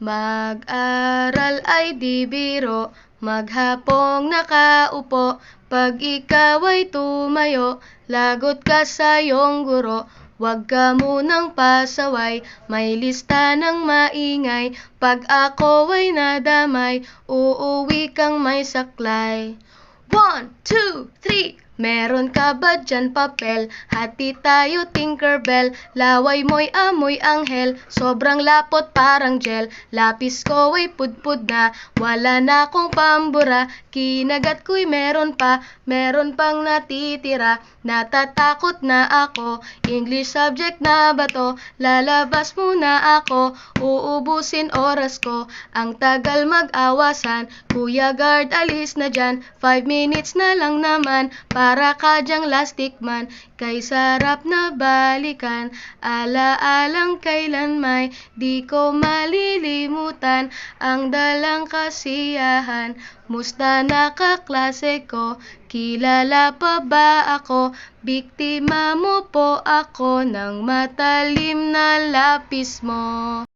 Mag-aral ay di biro, maghapong nakaupo. Pag ikaw ay tumayo, lagot ka sa iyong guro. Huwag ka munang pasaway, may lista ng maingay. Pag ako ay nadamay, uuwi kang may saklay. 1, 2, 3. Meron ka ba dyan papel? Hati tayo Tinkerbell. Laway mo'y amoy anghel, sobrang lapot parang gel. Lapis ko ay pudpud na, wala na akong pambura. Kinagat ko'y meron pang natitira. Natatakot na ako, English subject na ba to? Lalabas muna ako, uubusin oras ko. Ang tagal mag-awasan, Kuya Guard alis na dyan. 5 minutes na lang naman, para ka dyang lastic man. Kay sarap na balikan, alaalang kailan may di ko malilimutan. Ang dalang kasiyahan, musta na kaklase ko? Kilala pa ba ako? Biktima mo po ako ng matalim na lapis mo.